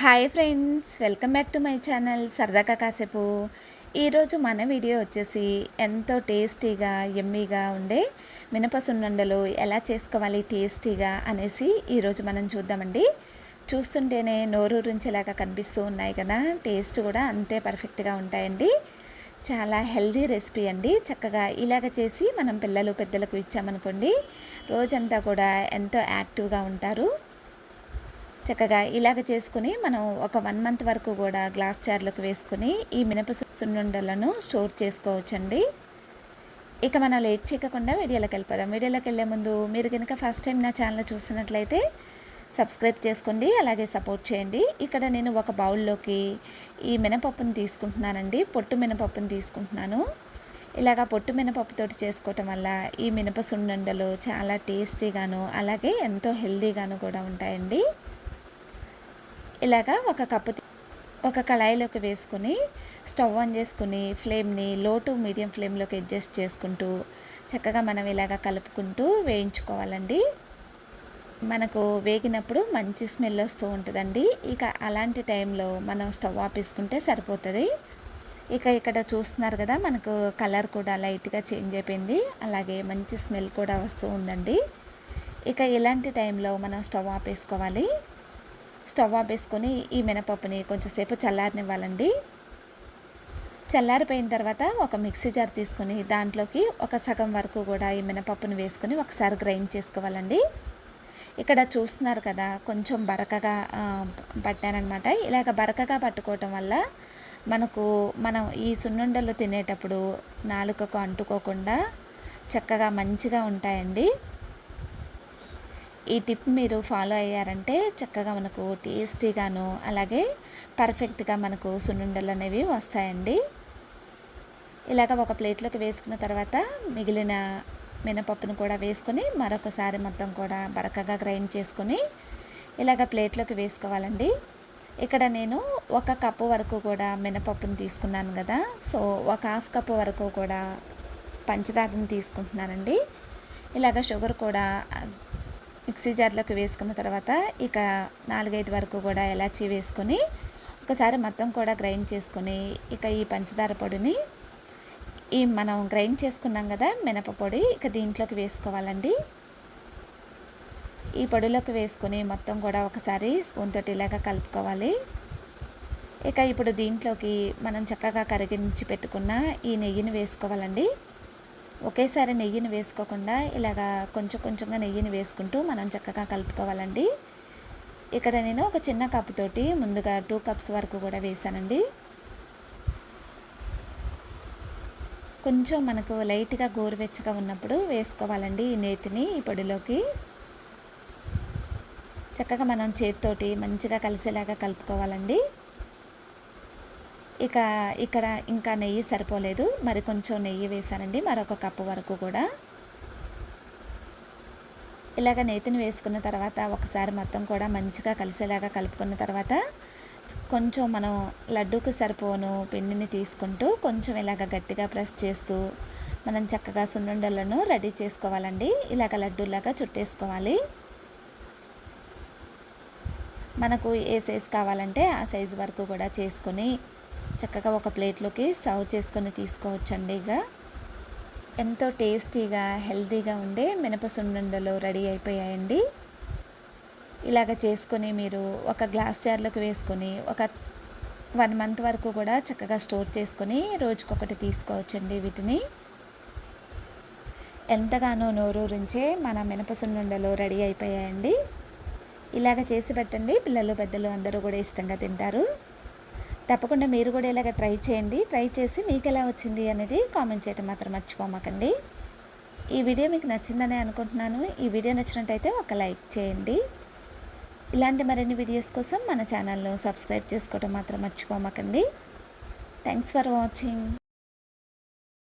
Hi friends, welcome back to my channel సరదాగా కాసేపు. ఈరోజు మన వీడియో వచ్చేసి ఎంతో టేస్టీగా యమ్మీగా ఉండే మినప సున్నుండలు ఎలా చేసుకోవాలి టేస్టీగా అనేసి ఈరోజు మనం చూద్దామండి. చూస్తుంటేనే నోరూరించేలాగా కనిపిస్తూ ఉన్నాయి కదా, టేస్ట్ కూడా అంతే పర్ఫెక్ట్గా ఉంటాయండి. చాలా హెల్దీ రెసిపీ అండి. చక్కగా ఇలాగ చేసి మనం పిల్లలు పెద్దలకు ఇచ్చామనుకోండి, రోజంతా కూడా ఎంతో యాక్టివ్గా ఉంటారు. చక్కగా ఇలాగ చేసుకుని మనం ఒక 1 మంత్ వరకు కూడా గ్లాస్ జార్లోకి వేసుకుని ఈ మినప సున్నుండలను స్టోర్ చేసుకోవచ్చండి. ఇక మనం లేట్ చేయకుండా వీడియోలోకి వెళ్ళిపోదాం. వీడియోలోకి వెళ్ళే ముందు మీరు కనుక ఫస్ట్ టైం నా ఛానల్ చూస్తున్నట్లయితే సబ్స్క్రైబ్ చేసుకోండి, అలాగే సపోర్ట్ చేయండి. ఇక్కడ నేను ఒక బౌల్లోకి ఈ మినపప్పును తీసుకుంటున్నానండి. పొట్టు మినపప్పును తీసుకుంటున్నాను. ఇలాగా పొట్టు మినపప్పుతోటి చేసుకోవటం వల్ల ఈ మినప సున్నుండలు చాలా టేస్టీగాను అలాగే ఎంతో హెల్దీగాను కూడా ఉంటాయండి. ఇలాగా ఒక కళాయిలోకి వేసుకొని స్టవ్ ఆన్ చేసుకుని ఫ్లేమ్ని లో టు మీడియం ఫ్లేమ్లోకి అడ్జస్ట్ చేసుకుంటూ చక్కగా మనం ఇలాగ కలుపుకుంటూ వేయించుకోవాలండి. మనకు వేగినప్పుడు మంచి స్మెల్ వస్తూ ఉంటుందండి. ఇక అలాంటి టైంలో మనం స్టవ్ ఆపేసుకుంటే సరిపోతుంది. ఇక ఇక్కడ చూస్తున్నారు కదా, మనకు కలర్ కూడా లైట్గా చేంజ్ అయిపోయింది, అలాగే మంచి స్మెల్ కూడా వస్తూ ఉందండి. ఇక ఇలాంటి టైంలో మనం స్టవ్ ఆపేసుకోవాలి. స్టవ్ ఆపేసుకొని ఈ మినపప్పుని కొంచెంసేపు చల్లారనివ్వాలండి. చల్లారిపోయిన తర్వాత ఒక మిక్సీ జార్ తీసుకొని దాంట్లోకి ఒక సగం వరకు కూడా ఈ మినపప్పుని వేసుకొని ఒకసారి గ్రైండ్ చేసుకోవాలండి. ఇక్కడ చూస్తున్నారు కదా, కొంచెం బరకగా పట్టానమాట. ఇలాగ బరకగా పట్టుకోవటం వల్ల మనం ఈ సున్నుండలు తినేటప్పుడు నాలుకకు అంటుకోకుండా చక్కగా మంచిగా ఉంటాయండి. ఈ టిప్ మీరు ఫాలో అయ్యారంటే చక్కగా మనకు టేస్టీగాను అలాగే పర్ఫెక్ట్గా మనకు సున్నుండలు అనేవి వస్తాయండి. ఇలాగ ఒక ప్లేట్లోకి వేసుకున్న తర్వాత మిగిలిన మినపప్పును కూడా వేసుకొని మరొకసారి మొత్తం కూడా బరకగా గ్రైండ్ చేసుకొని ఇలాగ ప్లేట్లోకి వేసుకోవాలండి. ఇక్కడ నేను 1 కప్పు వరకు కూడా మినపప్పును తీసుకున్నాను కదా, సో 1/2 కప్పు వరకు కూడా పంచదారని తీసుకుంటున్నానండి. ఇలాగ షుగర్ కూడా మిక్సీ జార్లోకి వేసుకున్న తర్వాత ఇక 4-5 వరకు కూడా ఇలాచీ వేసుకొని ఒకసారి మొత్తం కూడా గ్రైండ్ చేసుకొని ఇక ఈ పంచదార పొడిని మనం గ్రైండ్ చేసుకున్నాం కదా మినప పొడి, ఇక దీంట్లోకి వేసుకోవాలండి. ఈ పొడిలోకి వేసుకొని మొత్తం కూడా ఒకసారి స్పూన్ తోటి ఇలాగా కలుపుకోవాలి. ఇక ఇప్పుడు దీంట్లోకి మనం చక్కగా కరిగించి పెట్టుకున్న ఈ నెయ్యిని వేసుకోవాలండి. ఒకేసారి నెయ్యిని వేసుకోకుండా ఇలాగా కొంచెం కొంచెంగా నెయ్యిని వేసుకుంటూ మనం చక్కగా కలుపుకోవాలండి. ఇక్కడ నేను ఒక చిన్న కప్పుతోటి ముందుగా 2 కప్స్ వరకు కూడా వేసానండి. కొంచెం మనకు లైట్గా గోరువెచ్చగా ఉన్నప్పుడు వేసుకోవాలండి ఈ నేతిని ఈ పొడిలోకి. చక్కగా మనం చేతితోటి మంచిగా కలిసేలాగా కలుపుకోవాలండి. ఇక ఇక్కడ ఇంకా నెయ్యి సరిపోలేదు, మరి కొంచెం నెయ్యి వేసానండి, మరొక కప్పు వరకు కూడా. ఇలాగ నేతిని వేసుకున్న తర్వాత ఒకసారి మొత్తం కూడా మంచిగా కలిసేలాగా కలుపుకున్న తర్వాత కొంచెం మనం లడ్డూకి సరిపోను పిండిని తీసుకుంటూ కొంచెం ఇలాగ గట్టిగా ప్రెస్ చేస్తూ మనం చక్కగా సున్నుండలను రెడీ చేసుకోవాలండి. ఇలాగ లడ్డూలాగా చుట్టేసుకోవాలి. మనకు ఏ సైజు కావాలంటే ఆ సైజు వరకు కూడా చేసుకొని చక్కగా ఒక ప్లేట్లోకి సర్వ్ చేసుకొని తీసుకోవచ్చండి. ఇక ఎంతో టేస్టీగా హెల్తీగా ఉండే మినప సున్నుండలు రెడీ అయిపోయాయండి. ఇలాగ చేసుకొని మీరు ఒక గ్లాస్ జార్లోకి వేసుకొని ఒక 1 మంత్ వరకు కూడా చక్కగా స్టోర్ చేసుకొని రోజుకొకటి తీసుకోవచ్చండి. వీటిని ఎంతగానో నోరూరించే మన మినప సున్నుండలు రెడీ అయిపోయాయండి. ఇలాగ చేసి పెట్టండి, పిల్లలు పెద్దలు అందరూ కూడా ఇష్టంగా తింటారు. తప్పకుండా మీరు కూడా ఇలాగ ట్రై చేయండి. ట్రై చేసి మీకు ఎలా వచ్చింది అనేది కామెంట్ చేయడం మాత్రం మర్చిపోమాకండి. ఈ వీడియో మీకు నచ్చిందని అనుకుంటున్నాను. ఈ వీడియో నచ్చినట్టయితే ఒక లైక్ చేయండి. ఇలాంటి మరిన్ని వీడియోస్ కోసం మన ఛానల్ను సబ్స్క్రైబ్ చేసుకోవడం మాత్రం మర్చిపోమాకండి. Thanks for watching.